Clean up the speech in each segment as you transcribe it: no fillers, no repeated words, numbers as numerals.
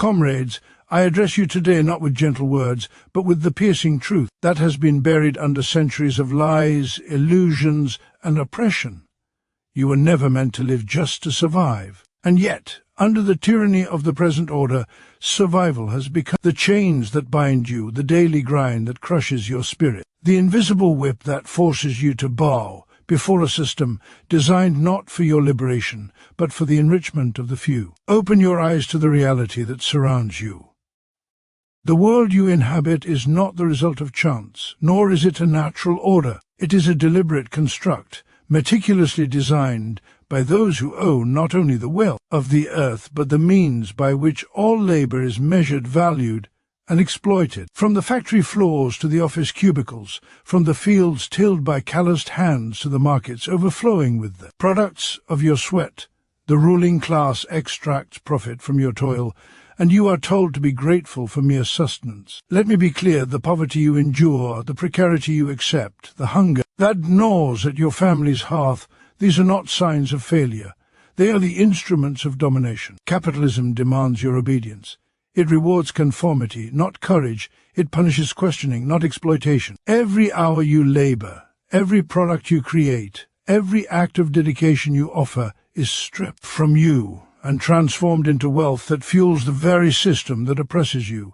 Comrades, I address you today not with gentle words, but with the piercing truth that has been buried under centuries of lies, illusions, and oppression. You were never meant to live just to survive. And yet, under the tyranny of the present order, survival has become the chains that bind you, the daily grind that crushes your spirit, the invisible whip that forces you to bow before a system designed not for your liberation, but for the enrichment of the few. Open your eyes to the reality that surrounds you. The world you inhabit is not the result of chance, nor is it a natural order. It is a deliberate construct, meticulously designed by those who own not only the wealth of the earth, but the means by which all labor is measured, valued, and exploited. From the factory floors to the office cubicles, from the fields tilled by calloused hands to the markets overflowing with the products of your sweat, the ruling class extracts profit from your toil, and you are told to be grateful for mere sustenance. Let me be clear, the poverty you endure, the precarity you accept, the hunger that gnaws at your family's hearth, these are not signs of failure. They are the instruments of domination. Capitalism demands your obedience. It rewards conformity, not courage. It punishes questioning, not exploitation. Every hour you labor, every product you create, every act of dedication you offer is stripped from you and transformed into wealth that fuels the very system that oppresses you.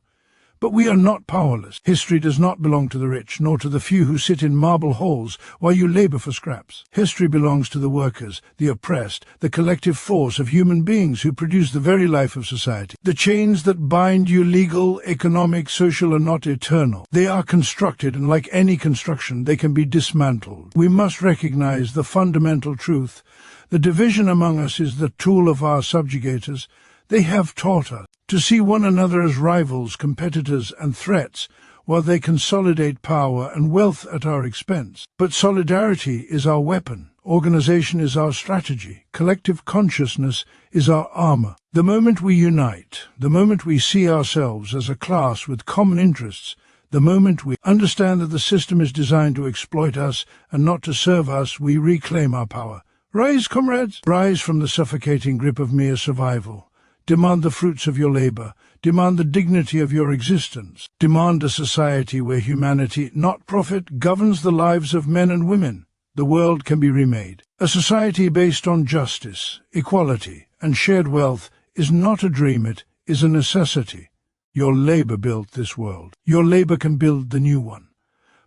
But we are not powerless. History does not belong to the rich, nor to the few who sit in marble halls while you labor for scraps. History belongs to the workers, the oppressed, the collective force of human beings who produce the very life of society. The chains that bind you, legal, economic, social, are not eternal. They are constructed, and like any construction, they can be dismantled. We must recognize the fundamental truth. The division among us is the tool of our subjugators. They have taught us to see one another as rivals, competitors, and threats, while they consolidate power and wealth at our expense. But solidarity is our weapon, organization is our strategy, collective consciousness is our armor. The moment we unite, the moment we see ourselves as a class with common interests, the moment we understand that the system is designed to exploit us and not to serve us, we reclaim our power. Rise, comrades! Rise from the suffocating grip of mere survival. Demand the fruits of your labor. Demand the dignity of your existence. Demand a society where humanity, not profit, governs the lives of men and women. The world can be remade. A society based on justice, equality, and shared wealth is not a dream, it is a necessity. Your labor built this world. Your labor can build the new one.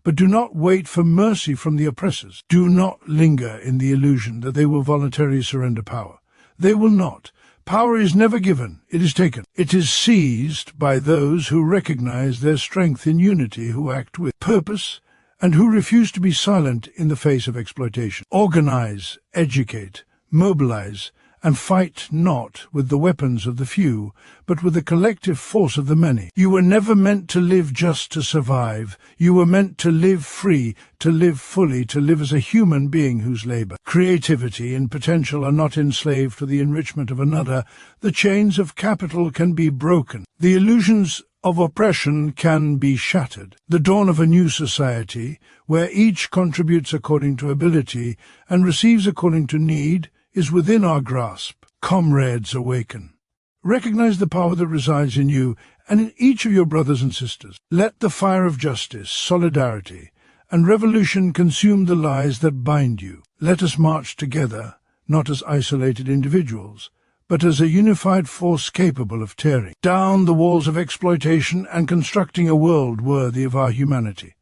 But do not wait for mercy from the oppressors. Do not linger in the illusion that they will voluntarily surrender power. They will not. Power is never given, it is taken. It is seized by those who recognize their strength in unity, who act with purpose, and who refuse to be silent in the face of exploitation. Organize, educate, mobilize, and fight not with the weapons of the few, but with the collective force of the many. You were never meant to live just to survive. You were meant to live free, to live fully, to live as a human being whose labor, creativity, and potential are not enslaved for the enrichment of another. The chains of capital can be broken. The illusions of oppression can be shattered. The dawn of a new society, where each contributes according to ability and receives according to need, is within our grasp. Comrades, awaken. Recognize the power that resides in you and in each of your brothers and sisters. Let the fire of justice, solidarity, and revolution consume the lies that bind you. Let us march together, not as isolated individuals, but as a unified force capable of tearing down the walls of exploitation and constructing a world worthy of our humanity.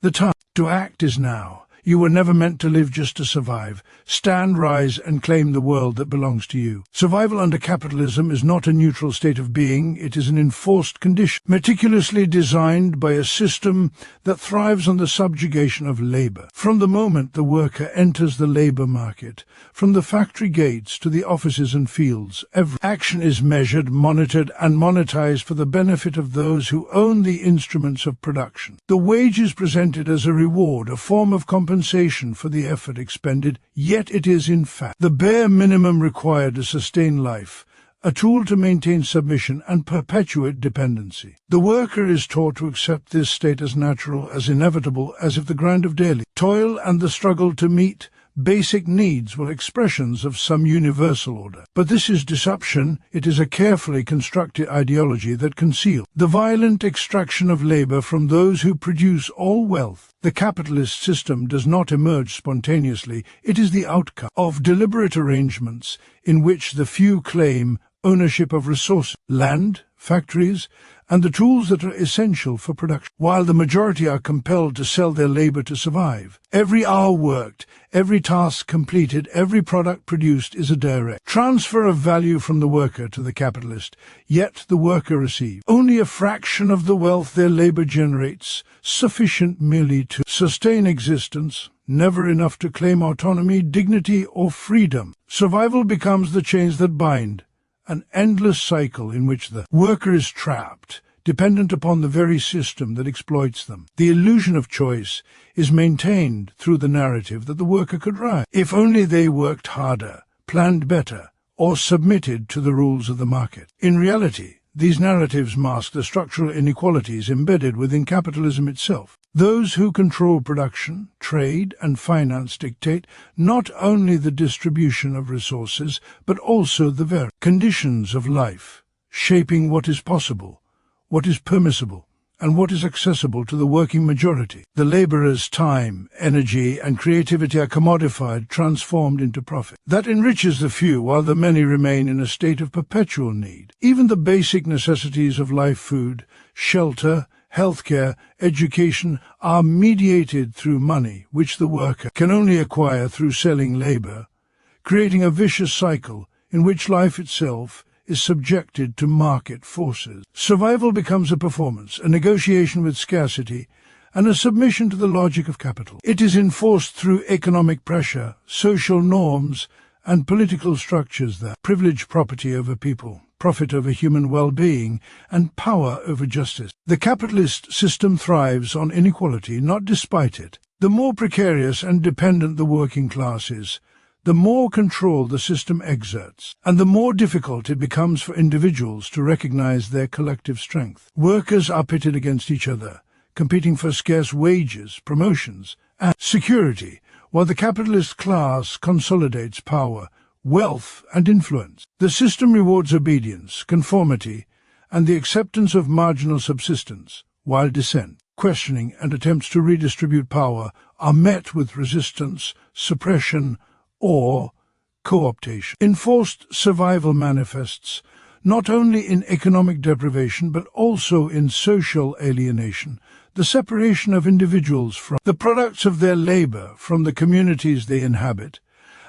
The time to act is now. You were never meant to live just to survive. Stand, rise, and claim the world that belongs to you. Survival under capitalism is not a neutral state of being, it is an enforced condition, meticulously designed by a system that thrives on the subjugation of labor. From the moment the worker enters the labor market, from the factory gates to the offices and fields, every action is measured, monitored, and monetized for the benefit of those who own the instruments of production. The wage is presented as a reward, a form of compensation for the effort expended, yet it is in fact the bare minimum required to sustain life, a tool to maintain submission and perpetuate dependency. The worker is taught to accept this state as natural, as inevitable, as if the grind of daily toil and the struggle to meet basic needs were expressions of some universal order. But this is deception. It is a carefully constructed ideology that conceals the violent extraction of labor from those who produce all wealth. The capitalist system does not emerge spontaneously. It is the outcome of deliberate arrangements in which the few claim ownership of resources, land, factories, and the tools that are essential for production, while the majority are compelled to sell their labor to survive. Every hour worked, every task completed, every product produced is a direct transfer of value from the worker to the capitalist, yet the worker receives only a fraction of the wealth their labor generates, sufficient merely to sustain existence, never enough to claim autonomy, dignity, or freedom. Survival becomes the chains that bind, an endless cycle in which the worker is trapped, dependent upon the very system that exploits them. The illusion of choice is maintained through the narrative that the worker could rise if only they worked harder, planned better, or submitted to the rules of the market. In reality, these narratives mask the structural inequalities embedded within capitalism itself. Those who control production, trade, and finance dictate not only the distribution of resources, but also the very conditions of life, shaping what is possible, what is permissible, and what is accessible to the working majority. The laborer's time, energy, and creativity are commodified, transformed into profit. That enriches the few, while the many remain in a state of perpetual need. Even the basic necessities of life, food, shelter, healthcare, education, are mediated through money, which the worker can only acquire through selling labor, creating a vicious cycle in which life itself is subjected to market forces. Survival becomes a performance, a negotiation with scarcity, and a submission to the logic of capital. It is enforced through economic pressure, social norms, and political structures that privilege property over people, profit over human well-being, and power over justice. The capitalist system thrives on inequality, not despite it. The more precarious and dependent the working class is, the more control the system exerts, and the more difficult it becomes for individuals to recognize their collective strength. Workers are pitted against each other, competing for scarce wages, promotions, and security, while the capitalist class consolidates power, wealth, and influence. The system rewards obedience, conformity, and the acceptance of marginal subsistence, while dissent, questioning, and attempts to redistribute power are met with resistance, suppression, or co-optation. Enforced survival manifests not only in economic deprivation but also in social alienation, the separation of individuals from the products of their labor, from the communities they inhabit,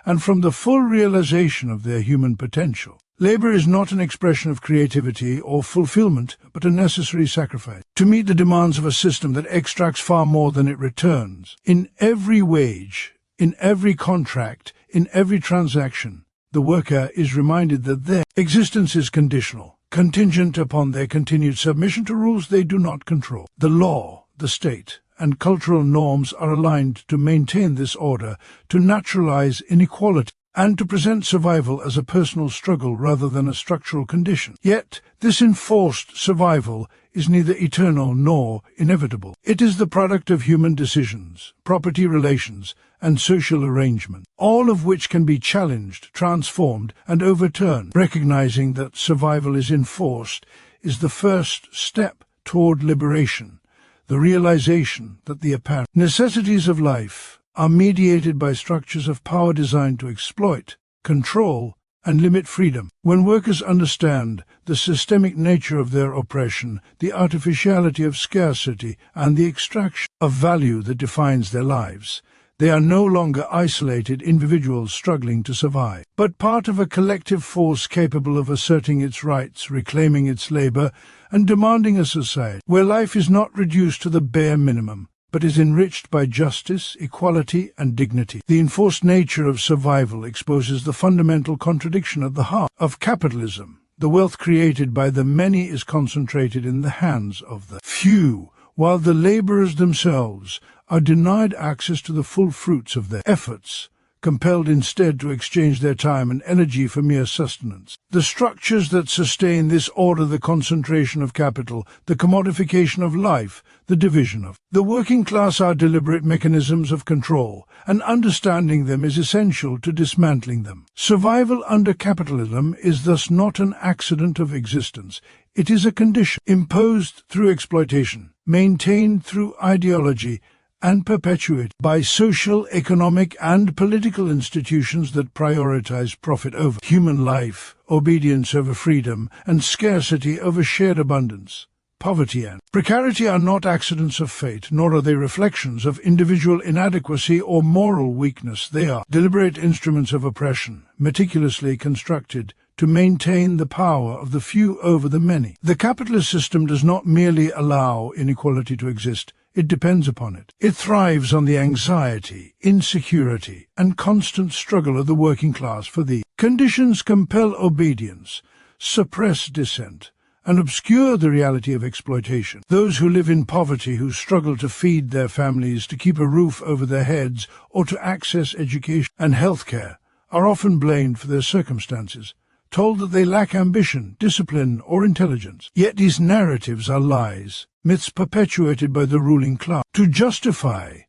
and from the full realization of their human potential. Labor is not an expression of creativity or fulfillment, but a necessary sacrifice to meet the demands of a system that extracts far more than it returns. In every wage, in every contract, in every transaction, the worker is reminded that their existence is conditional, contingent upon their continued submission to rules they do not control. The law, the state, and cultural norms are aligned to maintain this order, to naturalize inequality, and to present survival as a personal struggle rather than a structural condition. Yet, this enforced survival is neither eternal nor inevitable. It is the product of human decisions, property relations, and social arrangement, all of which can be challenged, transformed, and overturned. Recognizing that survival is enforced is the first step toward liberation, the realization that the apparent necessities of life are mediated by structures of power designed to exploit, control, and limit freedom. When workers understand the systemic nature of their oppression, the artificiality of scarcity, and the extraction of value that defines their lives, they are no longer isolated individuals struggling to survive, but part of a collective force capable of asserting its rights, reclaiming its labor, and demanding a society where life is not reduced to the bare minimum, but is enriched by justice, equality, and dignity. The enforced nature of survival exposes the fundamental contradiction at the heart of capitalism. The wealth created by the many is concentrated in the hands of the few, while the laborers themselves are denied access to the full fruits of their efforts, compelled instead to exchange their time and energy for mere sustenance. The structures that sustain this order, the concentration of capital, the commodification of life, the division of the working class, are deliberate mechanisms of control, and understanding them is essential to dismantling them. Survival under capitalism is thus not an accident of existence. It is a condition imposed through exploitation, maintained through ideology, and perpetuated by social, economic, and political institutions that prioritize profit over human life, obedience over freedom, and scarcity over shared abundance. Poverty and precarity are not accidents of fate, nor are they reflections of individual inadequacy or moral weakness. They are deliberate instruments of oppression, meticulously constructed to maintain the power of the few over the many. The capitalist system does not merely allow inequality to exist, it depends upon it. It thrives on the anxiety, insecurity, and constant struggle of the working class for the conditions compel obedience, suppress dissent, and obscure the reality of exploitation. Those who live in poverty, who struggle to feed their families, to keep a roof over their heads, or to access education and health care, are often blamed for their circumstances, told that they lack ambition, discipline, or intelligence. Yet these narratives are lies, myths perpetuated by the ruling class to justify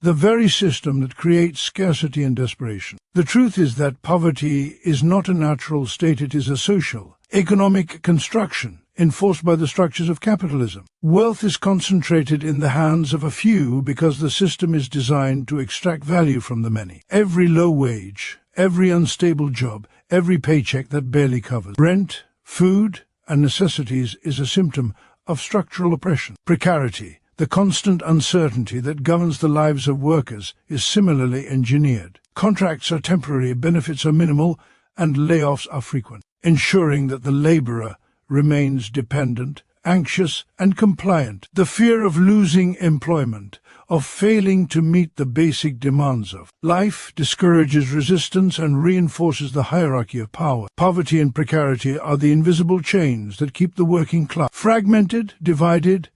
the very system that creates scarcity and desperation. The truth is that poverty is not a natural state, it is a social, economic construction enforced by the structures of capitalism. Wealth is concentrated in the hands of a few because the system is designed to extract value from the many. Every low wage, every unstable job, every paycheck that barely covers rent, food, and necessities is a symptom of structural oppression. Precarity, the constant uncertainty that governs the lives of workers, is similarly engineered. Contracts are temporary, benefits are minimal, and layoffs are frequent, ensuring that the laborer remains dependent, anxious, and compliant. The fear of losing employment, of failing to meet the basic demands of life, discourages resistance and reinforces the hierarchy of power. Poverty and precarity are the invisible chains that keep the working class fragmented, divided,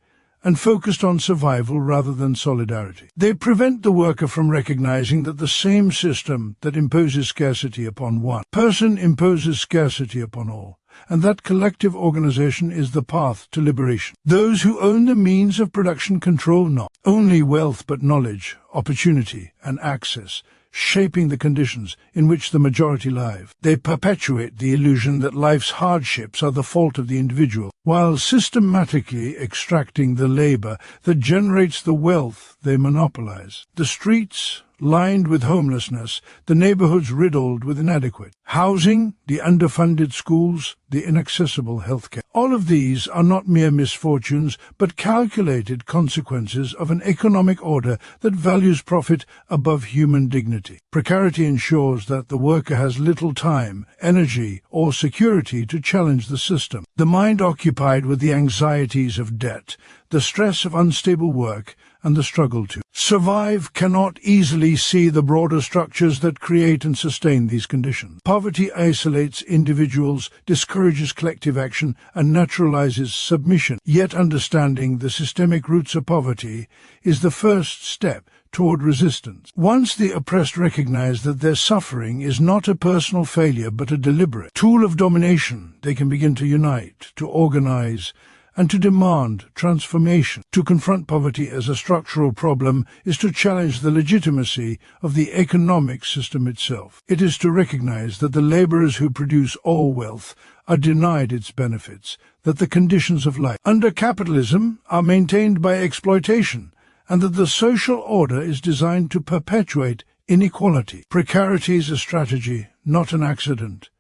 and focused on survival rather than solidarity. They prevent the worker from recognizing that the same system that imposes scarcity upon one person imposes scarcity upon all, and that collective organization is the path to liberation. Those who own the means of production control not only wealth but knowledge, opportunity, and access, shaping the conditions in which the majority live. They perpetuate the illusion that life's hardships are the fault of the individual, while systematically extracting the labor that generates the wealth they monopolize. The streets lined with homelessness, the neighborhoods riddled with inadequate housing, the underfunded schools, the inaccessible healthcare. All of these are not mere misfortunes, but calculated consequences of an economic order that values profit above human dignity. Precarity ensures that the worker has little time, energy, or security to challenge the system. The mind occupied with the anxieties of debt, the stress of unstable work, and the struggle to survive cannot easily see the broader structures that create and sustain these conditions. Poverty isolates individuals, discourages collective action, and naturalizes submission. Yet understanding the systemic roots of poverty is the first step toward resistance. Once the oppressed recognize that their suffering is not a personal failure but a deliberate tool of domination, they can begin to unite, to organize, and to demand transformation. To confront poverty as a structural problem is to challenge the legitimacy of the economic system itself. It is to recognize that the laborers who produce all wealth are denied its benefits, that the conditions of life under capitalism are maintained by exploitation, and that the social order is designed to perpetuate inequality. Precarity is a strategy, not an accident.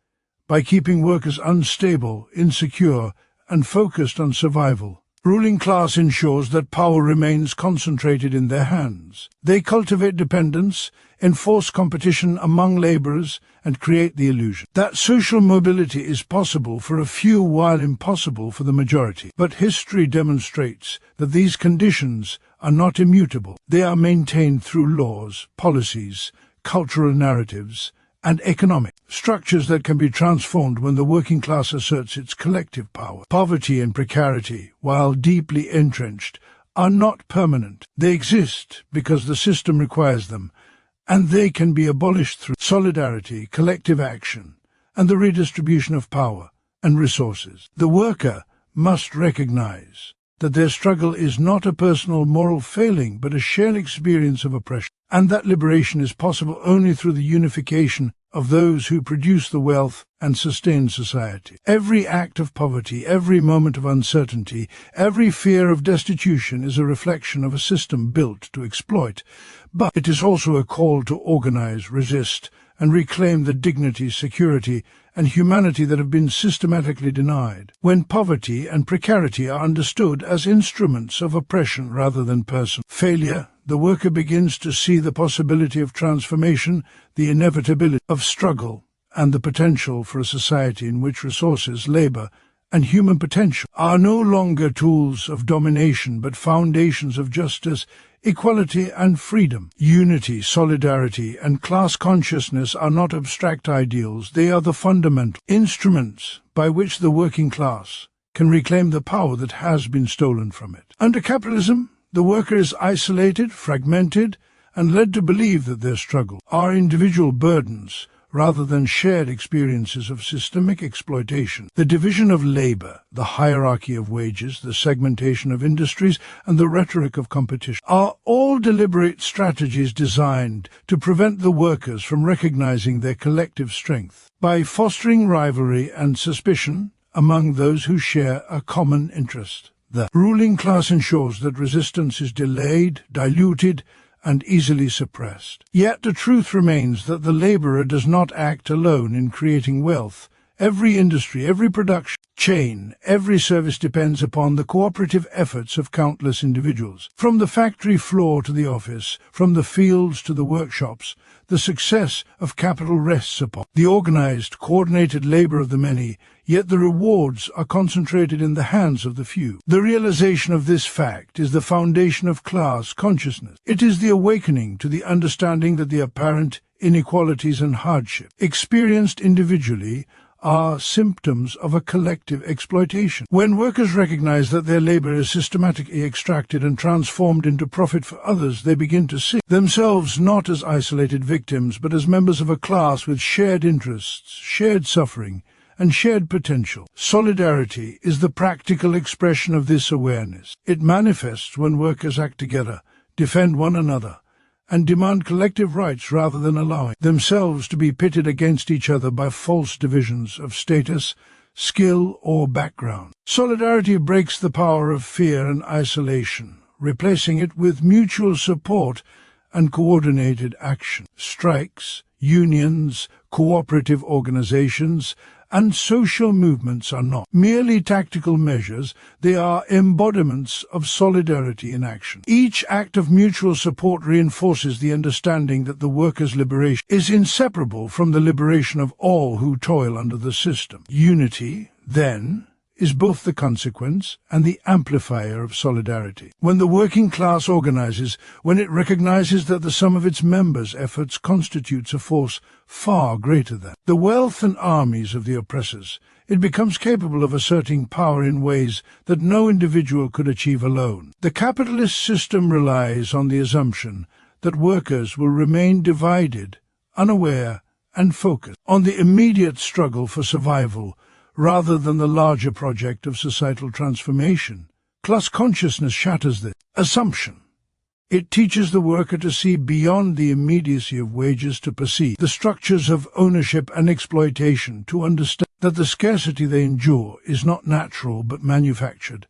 By keeping workers unstable, insecure, and focused on survival, ruling class ensures that power remains concentrated in their hands. They cultivate dependence, enforce competition among laborers, and create the illusion that social mobility is possible for a few while impossible for the majority. But history demonstrates that these conditions are not immutable. They are maintained through laws, policies, cultural narratives, and economic structures that can be transformed when the working class asserts its collective power. Poverty and precarity, while deeply entrenched, are not permanent. They exist because the system requires them, and they can be abolished through solidarity, collective action, and the redistribution of power and resources. The worker must recognize that their struggle is not a personal moral failing but a shared experience of oppression, and that liberation is possible only through the unification of those who produce the wealth and sustain society. Every act of poverty, every moment of uncertainty, every fear of destitution is a reflection of a system built to exploit, but it is also a call to organize, resist, and reclaim the dignity, security, and humanity that have been systematically denied. When poverty and precarity are understood as instruments of oppression rather than personal failure, the worker begins to see the possibility of transformation, the inevitability of struggle, and the potential for a society in which resources, labor, and human potential are no longer tools of domination but foundations of justice, equality, and freedom. Unity, solidarity, and class consciousness are not abstract ideals, they are the fundamental instruments by which the working class can reclaim the power that has been stolen from it. Under capitalism, the worker is isolated, fragmented, and led to believe that their struggle are individual burdens rather than shared experiences of systemic exploitation. The division of labor, the hierarchy of wages, the segmentation of industries, and the rhetoric of competition are all deliberate strategies designed to prevent the workers from recognizing their collective strength. By fostering rivalry and suspicion among those who share a common interest, the ruling class ensures that resistance is delayed, diluted, and easily suppressed. Yet the truth remains that the laborer does not act alone in creating wealth. Every industry, every production chain, every service depends upon the cooperative efforts of countless individuals. From the factory floor to the office, from the fields to the workshops, the success of capital rests upon the organized, coordinated labor of the many, yet the rewards are concentrated in the hands of the few. The realization of this fact is the foundation of class consciousness. It is the awakening to the understanding that the apparent inequalities and hardship experienced individually are symptoms of a collective exploitation. When workers recognize that their labor is systematically extracted and transformed into profit for others, they begin to see themselves not as isolated victims, but as members of a class with shared interests, shared suffering, and shared potential. Solidarity is the practical expression of this awareness. It manifests when workers act together, defend one another, and demand collective rights rather than allowing themselves to be pitted against each other by false divisions of status, skill, or background. Solidarity breaks the power of fear and isolation, replacing it with mutual support and coordinated action. Strikes, unions, cooperative organizations, and social movements are not merely tactical measures, they are embodiments of solidarity in action. Each act of mutual support reinforces the understanding that the workers' liberation is inseparable from the liberation of all who toil under the system. Unity, then, is both the consequence and the amplifier of solidarity. When the working class organizes, when it recognizes that the sum of its members' efforts constitutes a force far greater than the wealth and armies of the oppressors, it becomes capable of asserting power in ways that no individual could achieve alone. The capitalist system relies on the assumption that workers will remain divided, unaware, and focused on the immediate struggle for survival rather than the larger project of societal transformation. Class consciousness shatters this assumption. It teaches the worker to see beyond the immediacy of wages, to perceive the structures of ownership and exploitation, to understand that the scarcity they endure is not natural but manufactured,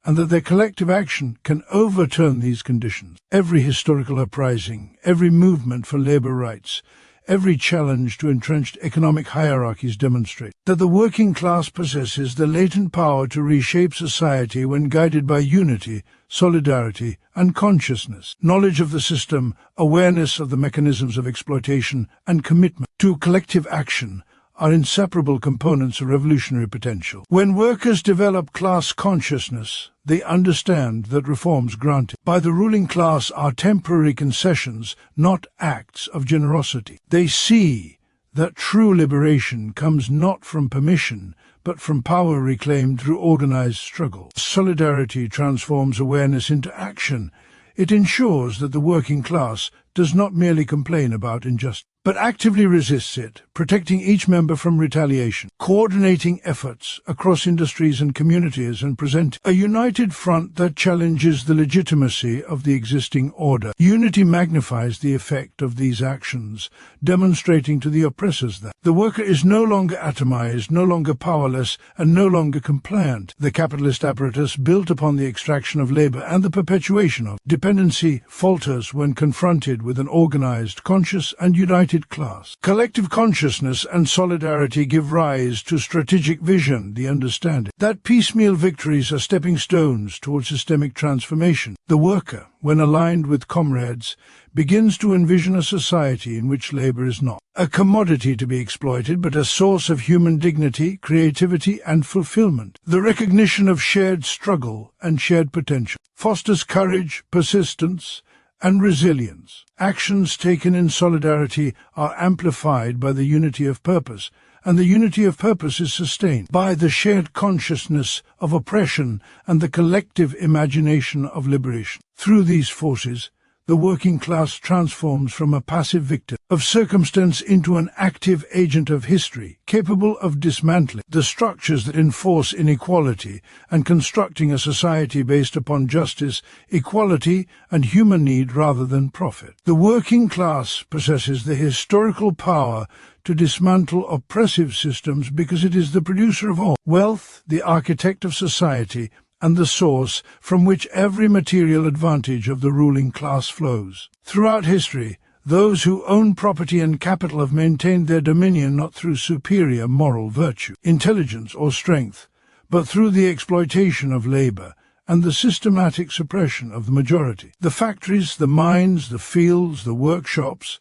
and that their collective action can overturn these conditions. Every historical uprising, every movement for labor rights, every challenge to entrenched economic hierarchies demonstrate that the working class possesses the latent power to reshape society when guided by unity, solidarity, and consciousness. Knowledge of the system, awareness of the mechanisms of exploitation, and commitment to collective action are inseparable components of revolutionary potential. When workers develop class consciousness, they understand that reforms granted by the ruling class are temporary concessions, not acts of generosity. They see that true liberation comes not from permission, but from power reclaimed through organized struggle. Solidarity transforms awareness into action. It ensures that the working class does not merely complain about injustice, but actively resists it, protecting each member from retaliation, coordinating efforts across industries and communities, and presenting a united front that challenges the legitimacy of the existing order. Unity magnifies the effect of these actions, demonstrating to the oppressors that the worker is no longer atomized, no longer powerless, and no longer compliant. The capitalist apparatus, built upon the extraction of labor and the perpetuation of dependency, falters when confronted with an organized, conscious, and united class. Collective consciousness and solidarity give rise to strategic vision, the understanding that piecemeal victories are stepping stones towards systemic transformation. The worker, when aligned with comrades, begins to envision a society in which labor is not a commodity to be exploited, but a source of human dignity, creativity, and fulfillment. The recognition of shared struggle and shared potential fosters courage, persistence, and resilience. Actions taken in solidarity are amplified by the unity of purpose, and the unity of purpose is sustained by the shared consciousness of oppression and the collective imagination of liberation. Through these forces, the working class transforms from a passive victim of circumstance into an active agent of history, capable of dismantling the structures that enforce inequality and constructing a society based upon justice, equality, and human need rather than profit. The working class possesses the historical power to dismantle oppressive systems because it is the producer of all wealth, the architect of society, and the source from which every material advantage of the ruling class flows. Throughout history, those who own property and capital have maintained their dominion not through superior moral virtue, intelligence, or strength, but through the exploitation of labor and the systematic suppression of the majority. The factories, the mines, the fields, the workshops,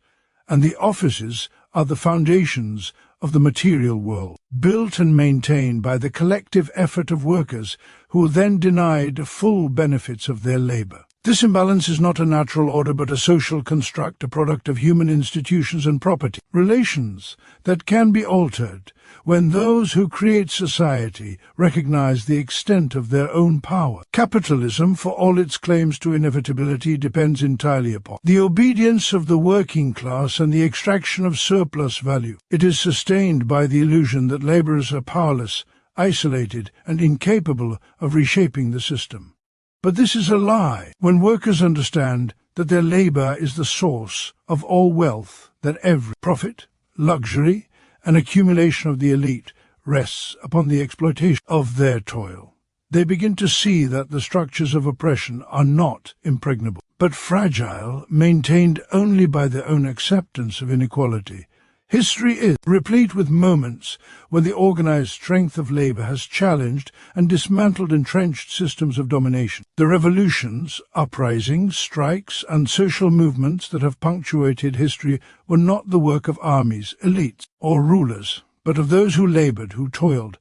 and the offices are the foundations of the material world, built and maintained by the collective effort of workers who are then denied full benefits of their labor. This imbalance is not a natural order but a social construct, a product of human institutions and property relations that can be altered when those who create society recognize the extent of their own power. Capitalism, for all its claims to inevitability, depends entirely upon the obedience of the working class and the extraction of surplus value. It is sustained by the illusion that laborers are powerless, isolated, and incapable of reshaping the system. But this is a lie. When workers understand that their labor is the source of all wealth, that every profit, luxury, and accumulation of the elite rests upon the exploitation of their toil, they begin to see that the structures of oppression are not impregnable, but fragile, maintained only by their own acceptance of inequality. History is replete with moments when the organized strength of labor has challenged and dismantled entrenched systems of domination. The revolutions, uprisings, strikes, and social movements that have punctuated history were not the work of armies, elites, or rulers, but of those who labored, who toiled,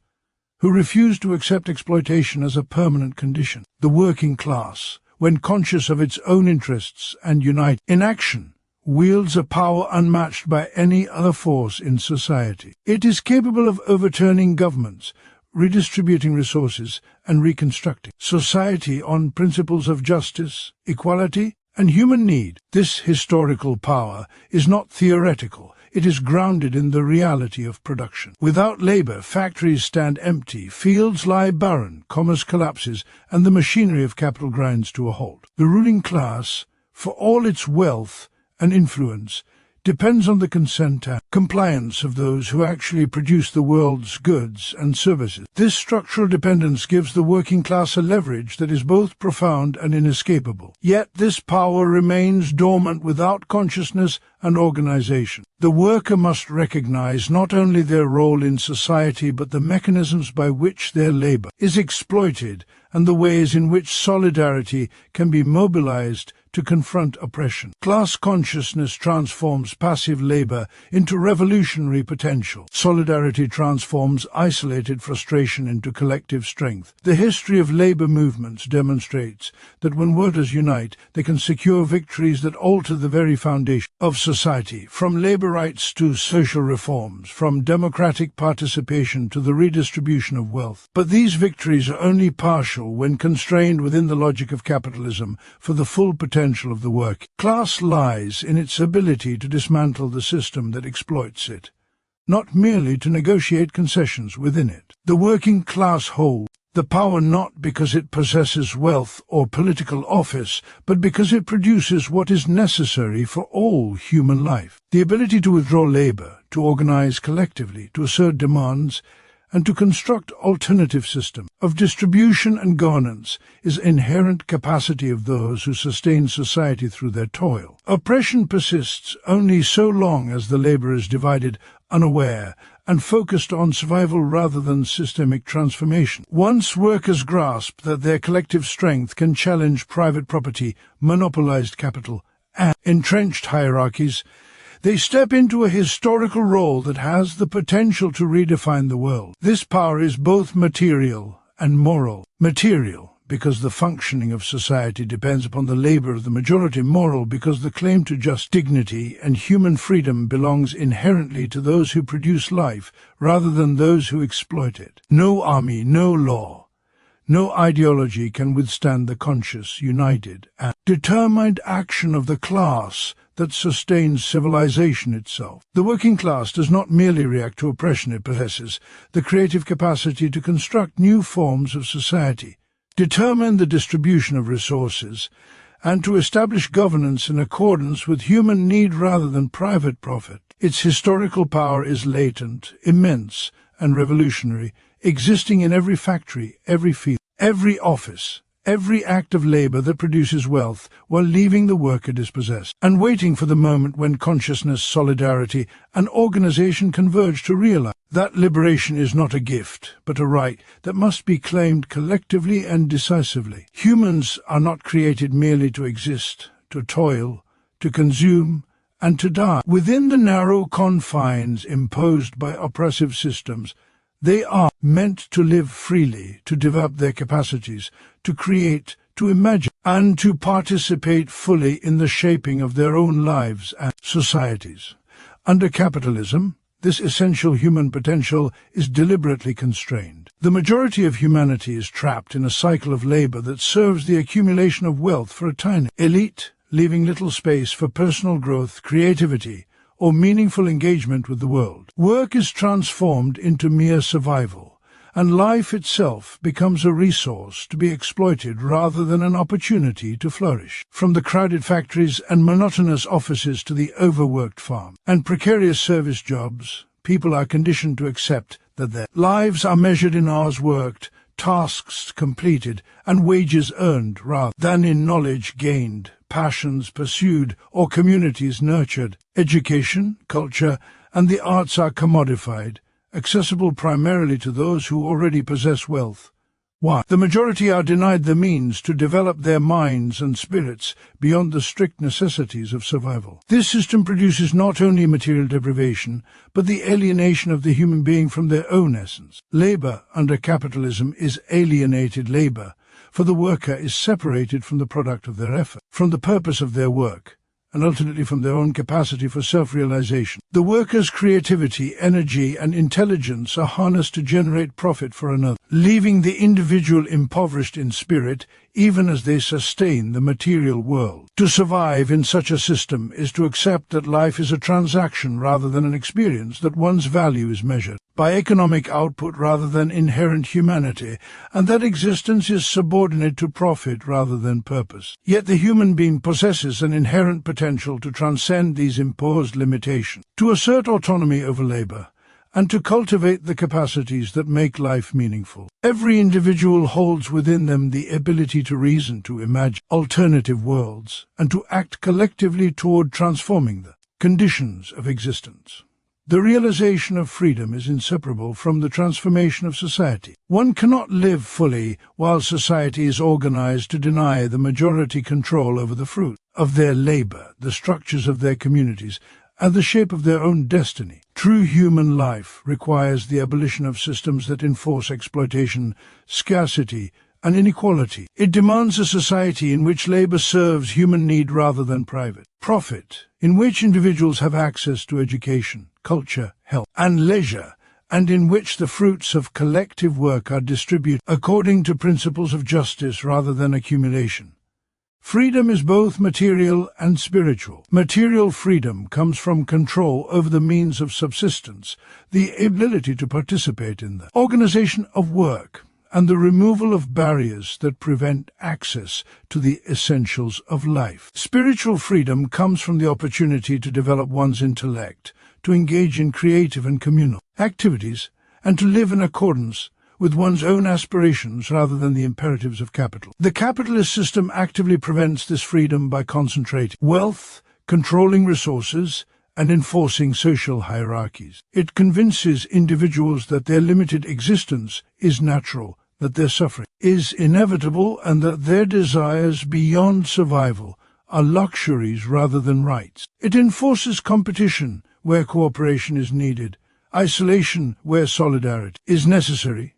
who refused to accept exploitation as a permanent condition. The working class, when conscious of its own interests and united in action, wields a power unmatched by any other force in society. It is capable of overturning governments, redistributing resources, and reconstructing society on principles of justice, equality, and human need. This historical power is not theoretical. It is grounded in the reality of production. Without labor, factories stand empty, fields lie barren, commerce collapses, and the machinery of capital grinds to a halt. The ruling class, for all its wealth and influence, depends on the consent and compliance of those who actually produce the world's goods and services. This structural dependence gives the working class a leverage that is both profound and inescapable. Yet this power remains dormant without consciousness and organization. The worker must recognize not only their role in society but the mechanisms by which their labor is exploited and the ways in which solidarity can be mobilized to confront oppression. Class consciousness transforms passive labor into revolutionary potential. Solidarity transforms isolated frustration into collective strength. The history of labor movements demonstrates that when workers unite, they can secure victories that alter the very foundation of society, from labor rights to social reforms, from democratic participation to the redistribution of wealth. But these victories are only partial when constrained within the logic of capitalism, for the full potential potential of the working class lies in its ability to dismantle the system that exploits it, not merely to negotiate concessions within it. The working class holds the power not because it possesses wealth or political office, but because it produces what is necessary for all human life. The ability to withdraw labor, to organize collectively, to assert demands, and to construct alternative systems of distribution and governance is inherent capacity of those who sustain society through their toil. Oppression persists only so long as the labor is divided, unaware, and focused on survival rather than systemic transformation. Once workers grasp that their collective strength can challenge private property, monopolized capital, and entrenched hierarchies, they step into a historical role that has the potential to redefine the world. This power is both material and moral. Material, because the functioning of society depends upon the labor of the majority. Moral, because the claim to just dignity and human freedom belongs inherently to those who produce life, rather than those who exploit it. No army, no law, no ideology can withstand the conscious, united, and determined action of the class that sustains civilization itself. The working class does not merely react to oppression, it possesses the creative capacity to construct new forms of society, determine the distribution of resources, and to establish governance in accordance with human need rather than private profit. Its historical power is latent, immense, and revolutionary, existing in every factory, every field, every office, every act of labor that produces wealth while leaving the worker dispossessed, and waiting for the moment when consciousness, solidarity, and organization converge to realize that liberation is not a gift, but a right that must be claimed collectively and decisively. Humans are not created merely to exist, to toil, to consume, and to die. Within the narrow confines imposed by oppressive systems, they are meant to live freely, to develop their capacities, to create, to imagine, and to participate fully in the shaping of their own lives and societies. Under capitalism, this essential human potential is deliberately constrained. The majority of humanity is trapped in a cycle of labor that serves the accumulation of wealth for a tiny elite, leaving little space for personal growth, creativity, or meaningful engagement with the world. Work is transformed into mere survival, and life itself becomes a resource to be exploited rather than an opportunity to flourish. From the crowded factories and monotonous offices to the overworked farm and precarious service jobs, people are conditioned to accept that their lives are measured in hours worked, tasks completed, and wages earned rather than in knowledge gained, passions pursued, or communities nurtured. Education, culture, and the arts are commodified, accessible primarily to those who already possess wealth. Why? The majority are denied the means to develop their minds and spirits beyond the strict necessities of survival. This system produces not only material deprivation, but the alienation of the human being from their own essence. Labor under capitalism is alienated labor, for the worker is separated from the product of their effort, from the purpose of their work, and ultimately from their own capacity for self-realization. The worker's creativity, energy, and intelligence are harnessed to generate profit for another, leaving the individual impoverished in spirit even as they sustain the material world. To survive in such a system is to accept that life is a transaction rather than an experience, that one's value is measured by economic output rather than inherent humanity, and that existence is subordinate to profit rather than purpose. Yet the human being possesses an inherent potential to transcend these imposed limitations, to assert autonomy over labor, and to cultivate the capacities that make life meaningful. Every individual holds within them the ability to reason, to imagine alternative worlds, and to act collectively toward transforming the conditions of existence. The realization of freedom is inseparable from the transformation of society. One cannot live fully while society is organized to deny the majority control over the fruit of their labor, the structures of their communities, and the shape of their own destiny. True human life requires the abolition of systems that enforce exploitation, scarcity, and inequality. It demands a society in which labor serves human need rather than private profit, in which individuals have access to education, culture, health, and leisure, and in which the fruits of collective work are distributed according to principles of justice rather than accumulation. Freedom is both material and spiritual. Material freedom comes from control over the means of subsistence, the ability to participate in the organization of work, and the removal of barriers that prevent access to the essentials of life. Spiritual freedom comes from the opportunity to develop one's intellect, to engage in creative and communal activities, and to live in accordance with one's own aspirations rather than the imperatives of capital. The capitalist system actively prevents this freedom by concentrating wealth, controlling resources, and enforcing social hierarchies. It convinces individuals that their limited existence is natural, that their suffering is inevitable, and that their desires beyond survival are luxuries rather than rights. It enforces competition where cooperation is needed, isolation where solidarity is necessary,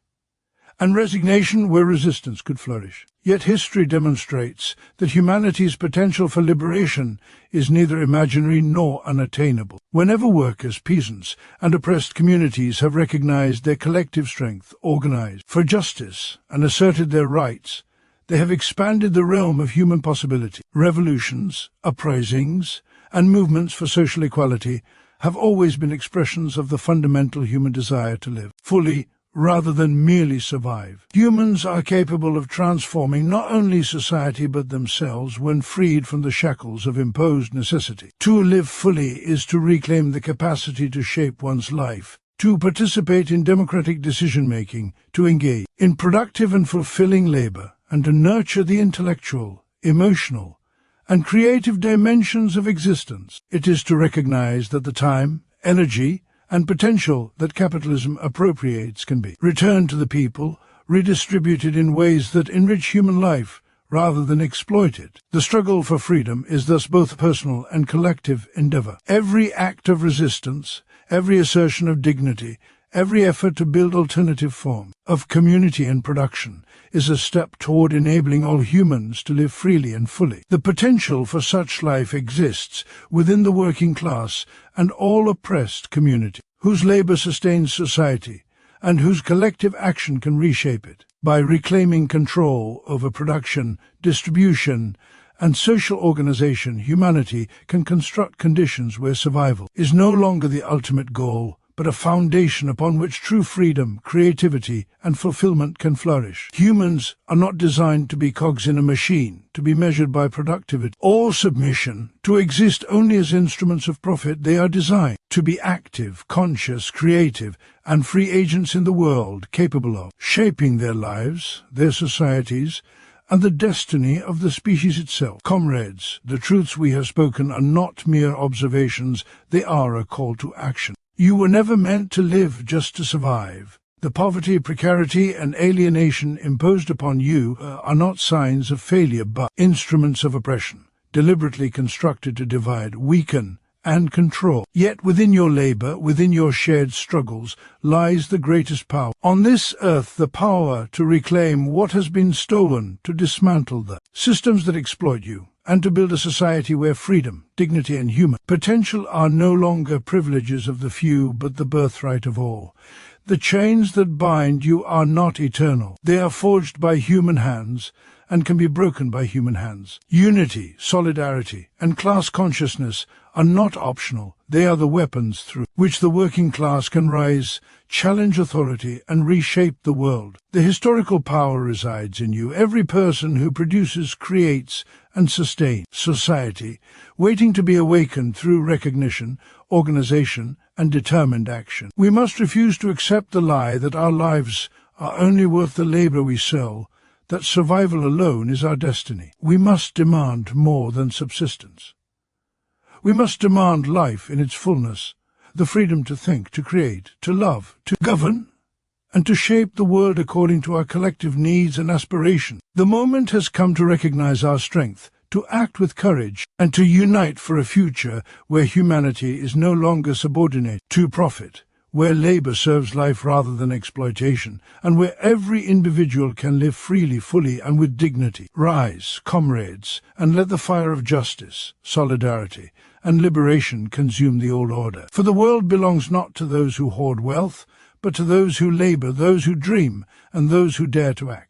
and resignation where resistance could flourish. Yet history demonstrates that humanity's potential for liberation is neither imaginary nor unattainable. Whenever workers, peasants, and oppressed communities have recognized their collective strength, organized for justice, and asserted their rights, they have expanded the realm of human possibility. Revolutions, uprisings, and movements for social equality have always been expressions of the fundamental human desire to live fully, rather than merely survive. Humans are capable of transforming not only society but themselves when freed from the shackles of imposed necessity. To live fully is to reclaim the capacity to shape one's life, to participate in democratic decision-making, to engage in productive and fulfilling labor, and to nurture the intellectual, emotional, and creative dimensions of existence. It is to recognize that the time, energy, and potential that capitalism appropriates can be returned to the people, redistributed in ways that enrich human life rather than exploit it. The struggle for freedom is thus both a personal and collective endeavor. Every act of resistance, every assertion of dignity, every effort to build alternative forms of community and production is a step toward enabling all humans to live freely and fully. The potential for such life exists within the working class and all oppressed community, whose labor sustains society and whose collective action can reshape it. By reclaiming control over production, distribution, and social organization, humanity can construct conditions where survival is no longer the ultimate goal, but a foundation upon which true freedom, creativity, and fulfillment can flourish. Humans are not designed to be cogs in a machine, to be measured by productivity or submission, to exist only as instruments of profit. They are designed to be active, conscious, creative, and free agents in the world, capable of shaping their lives, their societies, and the destiny of the species itself. Comrades, the truths we have spoken are not mere observations, they are a call to action. You were never meant to live just to survive. The poverty, precarity, and alienation imposed upon you are not signs of failure but instruments of oppression, deliberately constructed to divide, weaken, and control. Yet within your labor, within your shared struggles, lies the greatest power. On this earth, the power to reclaim what has been stolen, to dismantle the systems that exploit you, and to build a society where freedom, dignity, and human potential are no longer privileges of the few but the birthright of all. The chains that bind you are not eternal. They are forged by human hands and can be broken by human hands. Unity, solidarity, and class consciousness are not optional. They are the weapons through which the working class can rise, challenge authority, and reshape the world. The historical power resides in you. Every person who produces, creates, and sustains society, waiting to be awakened through recognition, organization, and determined action. We must refuse to accept the lie that our lives are only worth the labor we sell, that survival alone is our destiny. We must demand more than subsistence. We must demand life in its fullness, the freedom to think, to create, to love, to govern, and to shape the world according to our collective needs and aspirations. The moment has come to recognize our strength, to act with courage, and to unite for a future where humanity is no longer subordinate to profit, where labor serves life rather than exploitation, and where every individual can live freely, fully, and with dignity. Rise, comrades, and let the fire of justice, solidarity, and liberation consume the old order. For the world belongs not to those who hoard wealth, but to those who labor, those who dream, and those who dare to act.